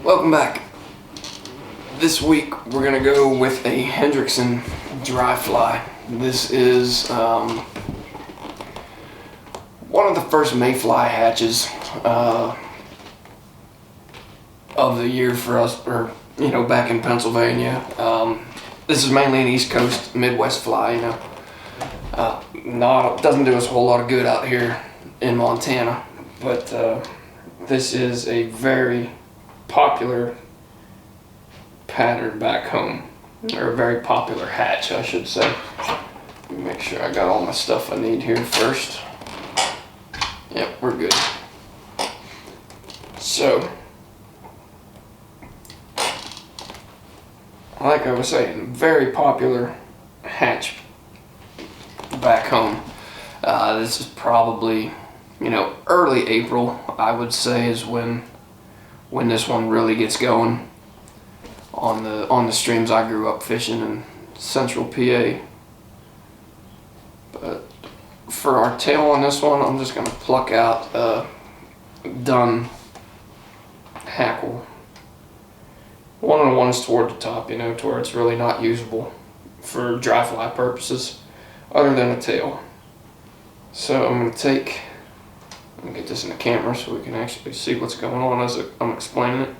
Welcome back. This week we're going to go with a Hendrickson dry fly. This is one of the first mayfly hatches of the year for us, or back in Pennsylvania. This is mainly an East Coast Midwest fly. Doesn't do us a whole lot of good out here in Montana, but this is a very popular pattern back home, or a very popular hatch, I should say. Let me make sure I got all my stuff I need here first. Yep, we're good. So, like I was saying, very popular hatch back home. This is probably, early April, I would say, is when this one really gets going on the streams I grew up fishing in central PA. But for our tail on this one, I'm just going to pluck out done Hackle. One on one is toward the top, to where it's really not usable for dry fly purposes other than a tail. So I'm going to get this in the camera so we can actually see what's going on as I'm explaining it.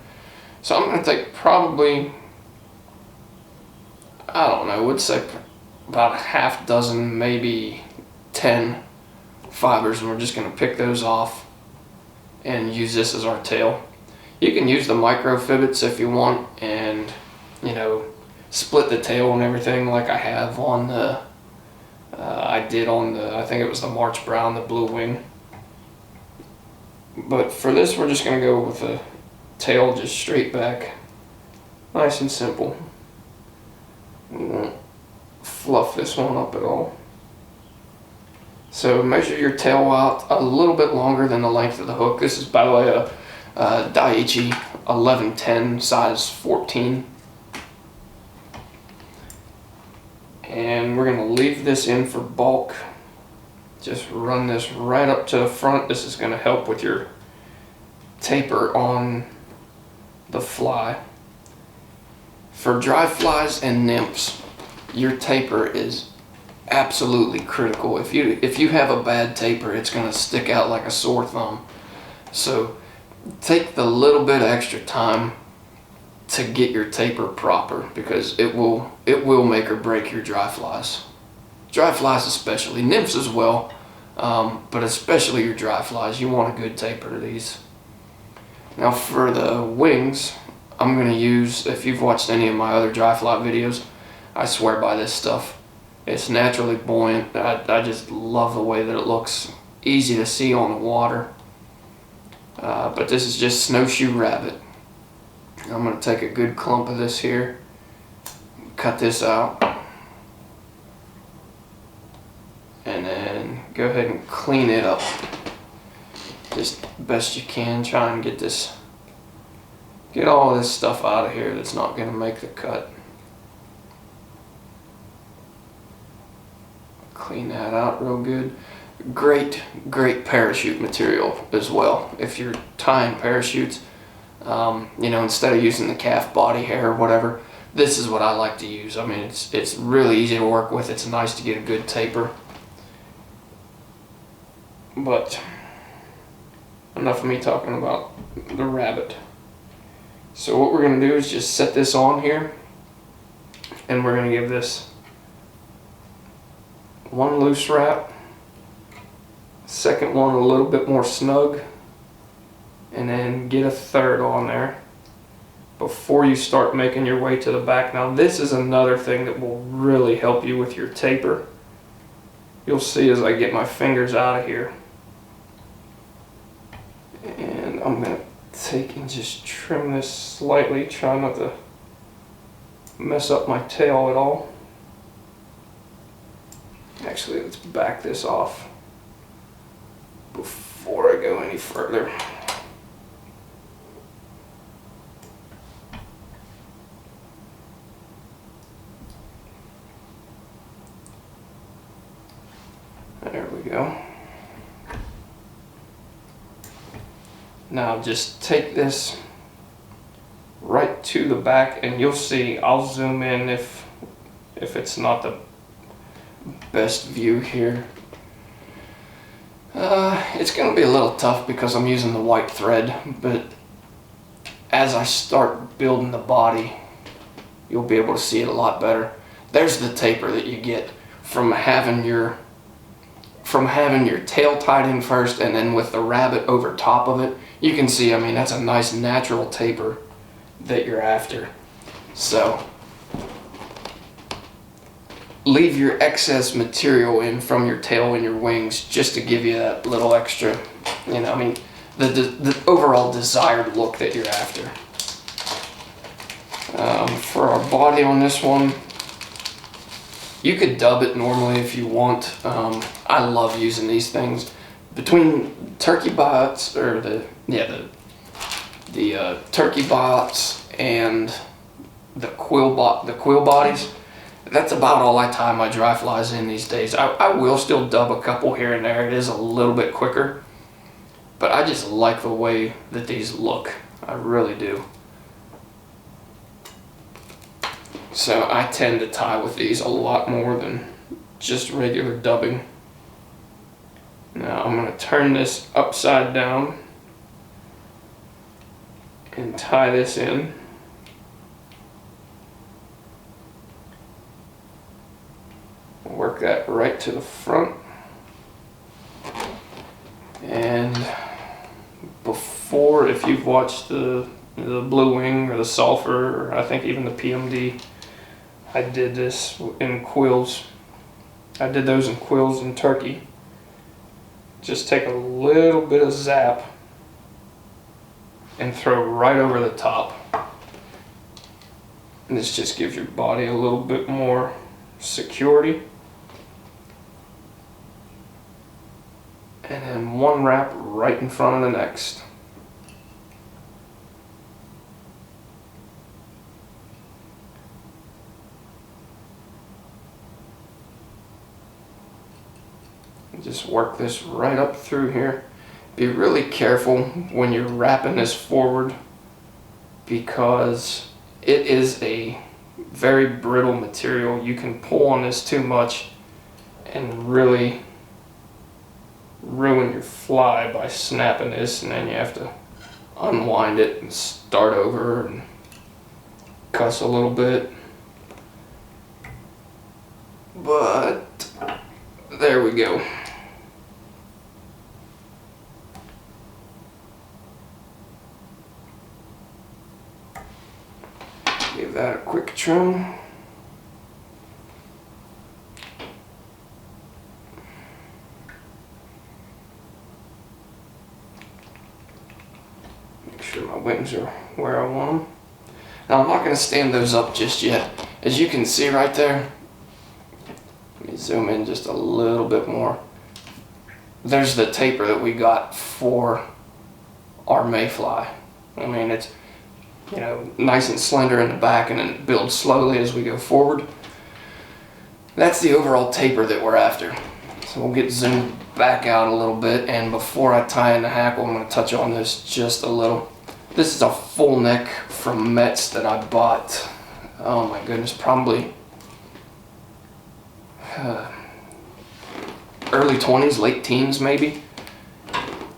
So I'm going to take probably, I would say about a half dozen, maybe 10 fibers, and we're just going to pick those off and use this as our tail. You can use the micro fibbits if you want, and split the tail and everything like I have on the I did on I think it was the March Brown, the blue wing. But for this, we're just going to go with a tail just straight back, nice and simple. We won't fluff this one up at all. So measure your tail out a little bit longer than the length of the hook. This is, by the way, a Daiichi 1110 size 14. And we're going to leave this in for bulk. Just run this right up to the front. This is going to help with your taper on the fly. For dry flies and nymphs, your taper is absolutely critical. If you have a bad taper, it's going to stick out like a sore thumb. So take the little bit of extra time to get your taper proper, because it will make or break your dry flies. Dry flies especially, nymphs as well, but especially your dry flies. You want a good taper to these. Now for the wings, I'm going to use, if you've watched any of my other dry fly videos, I swear by this stuff. It's naturally buoyant. I just love the way that it looks. Easy to see on the water. But this is just Snowshoe Rabbit. I'm going to take a good clump of this here, cut this out, and then go ahead and clean it up just best you can. Try and get all this stuff out of here that's not going to make the cut. Clean that out real good. Great parachute material as well. If you're tying parachutes, instead of using the calf body hair or whatever, this is what I like to use. I mean, it's really easy to work with. It's nice to get a good taper. But enough of me talking about the rabbit. So what we're going to do is just set this on here, and we're going to give this one loose wrap, second one a little bit more snug, and then get a third on there before you start making your way to the back. Now this is another thing that will really help you with your taper. You'll see as I get my fingers out of here. And I'm going to take and just trim this slightly, try not to mess up my tail at all. Actually, let's back this off before I go any further. There we go. Now just take this to the back, and you'll see, I'll zoom in if it's not the best view here. It's going to be a little tough because I'm using the white thread, but as I start building the body, you'll be able to see it a lot better. There's the taper that you get from having your tail tied in first, and then with the rabbit over top of it. You can see, I mean, that's a nice natural taper that you're after. So leave your excess material in from your tail and your wings just to give you that little extra, you know, I mean, the overall desired look that you're after. For our body on this one, you could dub it normally if you want. I love using these things. Between turkey biots, or the turkey biots and the quill bodies, that's about all I tie my dry flies in these days. I will still dub a couple here and there. It is a little bit quicker, but I just like the way that these look. I really do. So I tend to tie with these a lot more than just regular dubbing. Now I'm going to turn this upside down and tie this in. Work that right to the front. And before, if you've watched the Blue Wing or the Sulfur, or I think even the PMD, I did this in quills. I did those in quills in turkey. Just take a little bit of zap and throw right over the top. And this just gives your body a little bit more security. And then one wrap right in front of the next. Just work this right up through here. Be really careful when you're wrapping this forward, because it is a very brittle material. You can pull on this too much and really ruin your fly by snapping this, and then you have to unwind it and start over and cuss a little bit. But there we go. Give that a quick trim. Make sure my wings are where I want them. Now I'm not going to stand those up just yet. As you can see right there, let me zoom in just a little bit more. There's the taper that we got for our Mayfly. I mean, it's, you know, nice and slender in the back, and then it builds slowly as we go forward. That's the overall taper that we're after. So we'll get zoomed back out a little bit, and before I tie in the hackle, I'm going to touch on this just a little. This is a full neck from Metz that I bought, oh my goodness, probably early 20s, late teens maybe.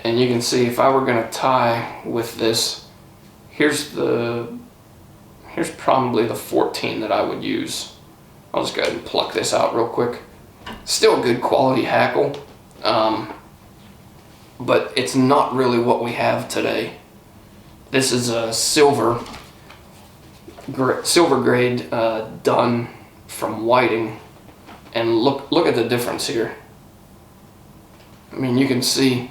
And you can see if I were going to tie with this, here's probably the 14 that I would use. I'll just go ahead and pluck this out real quick. Still good quality hackle, but it's not really what we have today. This is a silver grade done from whiting, and look at the difference here. I mean, you can see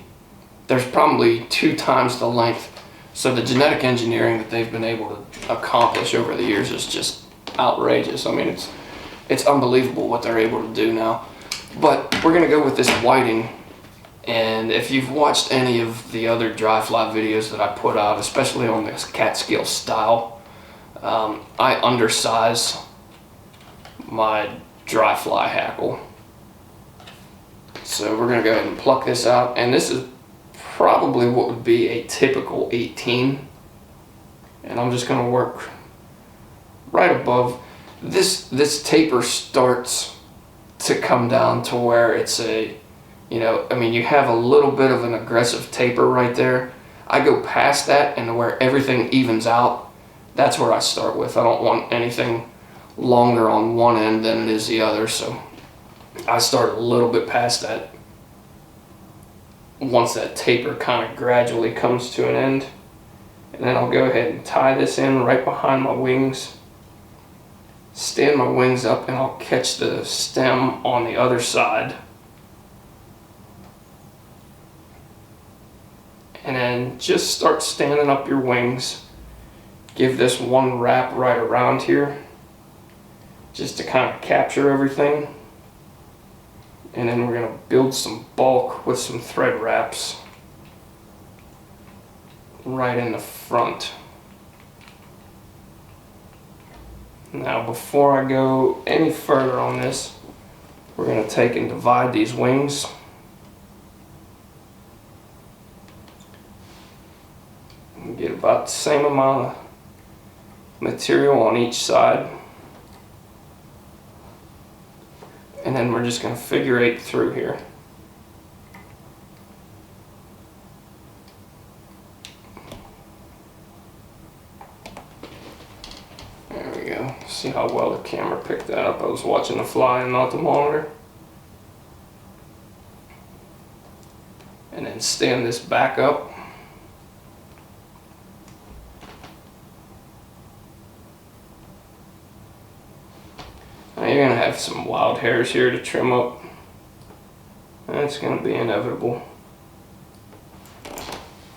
there's probably 2 times the length. So the genetic engineering that they've been able to accomplish over the years is just outrageous. I mean, it's unbelievable what they're able to do now. But we're going to go with this whiting. And if you've watched any of the other dry fly videos that I put out, especially on this Catskill style, I undersize my dry fly hackle. So we're going to go ahead and pluck this out. And this is probably what would be a typical 18. And I'm just going to work right above. This taper starts to come down to where it's a, you know, I mean, you have a little bit of an aggressive taper right there. I go past that and where everything evens out, that's where I start with. I don't want anything longer on one end than it is the other, so I start a little bit past that. Once that taper kind of gradually comes to an end, and then I'll go ahead and tie this in right behind my wings, stand my wings up, and I'll catch the stem on the other side. And then just start standing up your wings. Give this one wrap right around here, just to kind of capture everything. And then we're going to build some bulk with some thread wraps right in the front. Now before I go any further on this, we're going to take and divide these wings. And get about the same amount of material on each side. And then we're just going to figure eight through here. There we go. See how well the camera picked that up. I was watching the fly and not the monitor. And then stand this back up. Now you're going to have some wild hairs here to trim up. That's going to be inevitable.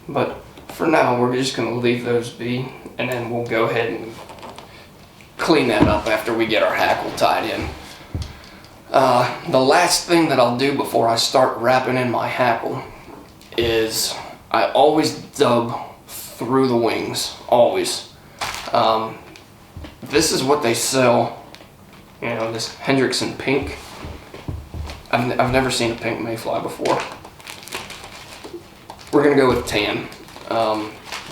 But for now, we're just going to leave those be, and then we'll go ahead and clean that up after we get our hackle tied in. The last thing that I'll do before I start wrapping in my hackle is I always dub through the wings, always. This is what they sell. You know, this Hendrickson pink. I've never seen a pink mayfly before. We're gonna go with tan.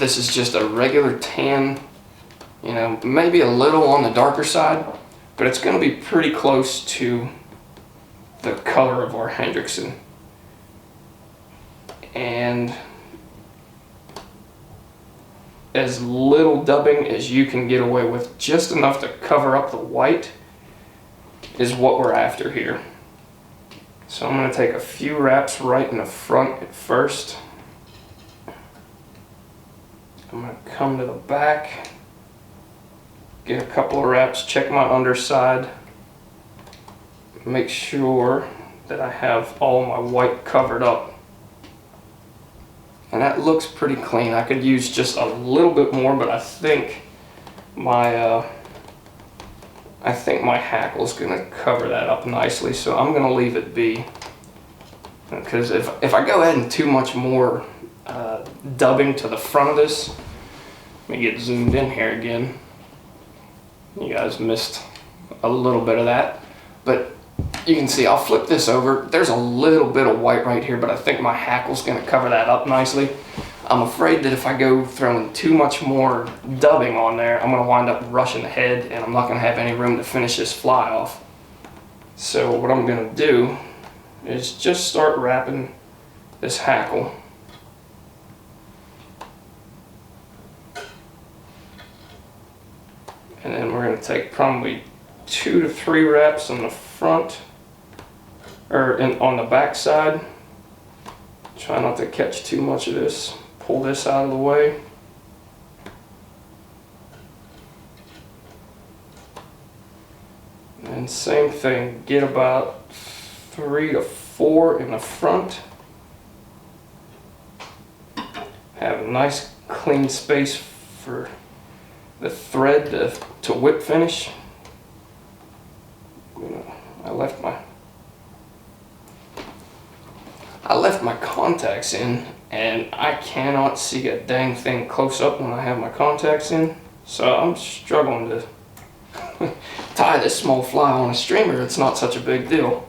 This is just a regular tan, you know, maybe a little on the darker side, but it's gonna be pretty close to the color of our Hendrickson. And as little dubbing as you can get away with, just enough to cover up the white, is what we're after here. So I'm going to take a few wraps right in the front at first. I'm going to come to the back, get a couple of wraps, check my underside, make sure that I have all my white covered up. And that looks pretty clean. I could use just a little bit more, but I think my hackle's gonna cover that up nicely, so I'm gonna leave it be. Because if I go ahead and too much more dubbing to the front of this, let me get zoomed in here again. You guys missed a little bit of that, but you can see I'll flip this over. There's a little bit of white right here, but I think my hackle's gonna cover that up nicely. I'm afraid that if I go throwing too much more dubbing on there, I'm going to wind up rushing the head and I'm not going to have any room to finish this fly off. So what I'm going to do is just start wrapping this hackle. And then we're going to take probably 2 to 3 wraps on the front, or on the back side. Try not to catch too much of this. Pull this out of the way. And same thing, get about 3 to 4 in the front. Have a nice clean space for the thread to whip finish. I left my contacts in, and I cannot see a dang thing close up when I have my contacts in, so I'm struggling to tie this small fly on a streamer. It's not such a big deal,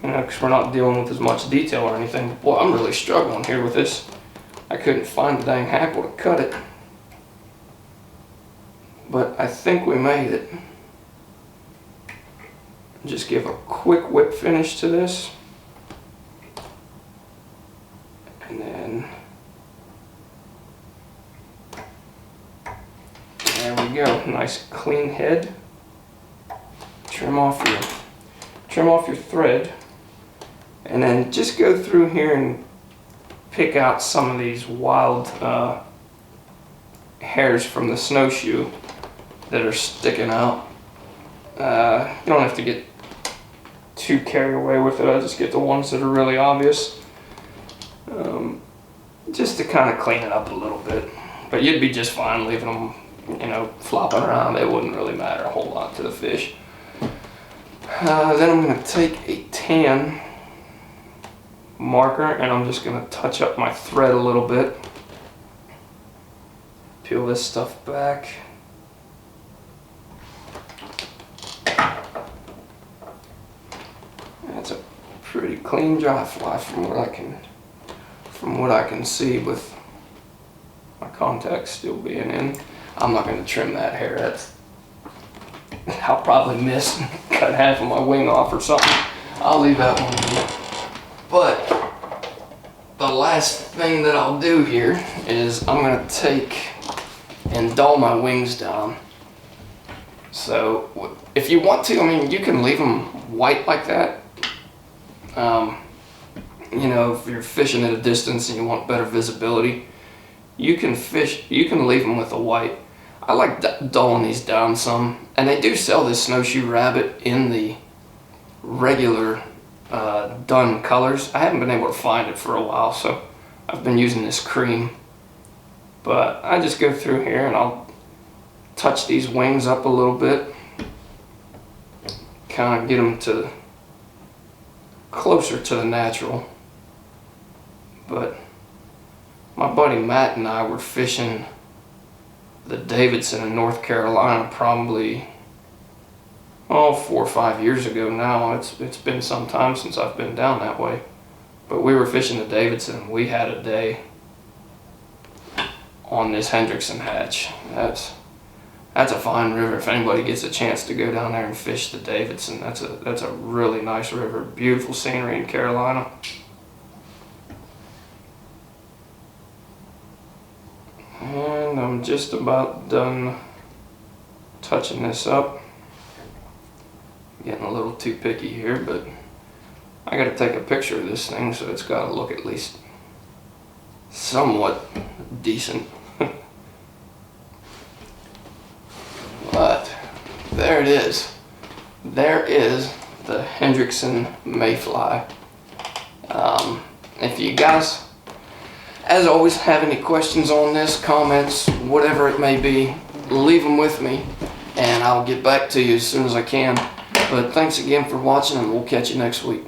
you know, because we're not dealing with as much detail or anything. Boy, I'm really struggling here with this. I couldn't find the dang hackle to cut it. but I think we made it. Just give a quick whip finish to this. And then, there we go, nice clean head. Trim off your thread, and then just go through here and pick out some of these wild hairs from the snowshoe that are sticking out. You don't have to get too carried away with it. I just get the ones that are really obvious, just to kind of clean it up a little bit. But you'd be just fine leaving them, you know, flopping around. They wouldn't really matter a whole lot to the fish. Then I'm going to take a tan marker and I'm just going to touch up my thread a little bit. Peel this stuff back. That's a pretty clean dry fly from what I can see with my contacts still being in. I'm not going to trim that hair. I'll probably miss and cut half of my wing off or something. I'll leave that one be. But the last thing that I'll do here is I'm going to take and dull my wings down. So if you want to, I mean, you can leave them white like that. You know, if you're fishing at a distance and you want better visibility, you can leave them with a white. I like dulling these down some, and they do sell this snowshoe rabbit in the regular done colors. I haven't been able to find it for a while, so I've been using this cream. But I just go through here and I'll touch these wings up a little bit, kind of get them to closer to the natural. But my buddy Matt and I were fishing the Davidson in North Carolina probably 4 or 5 years ago now. It's been some time since I've been down that way. But we were fishing the Davidson. We had a day on this Hendrickson hatch. That's a fine river. If anybody gets a chance to go down there and fish the Davidson, that's a really nice river. Beautiful scenery in Carolina. And I'm just about done touching this up. Getting a little too picky here, but I got to take a picture of this thing, so it's got to look at least somewhat decent. But there it is. There is the Hendrickson Mayfly. If you guys, as always, have any questions on this, comments, whatever it may be, leave them with me and I'll get back to you as soon as I can. But thanks again for watching, and we'll catch you next week.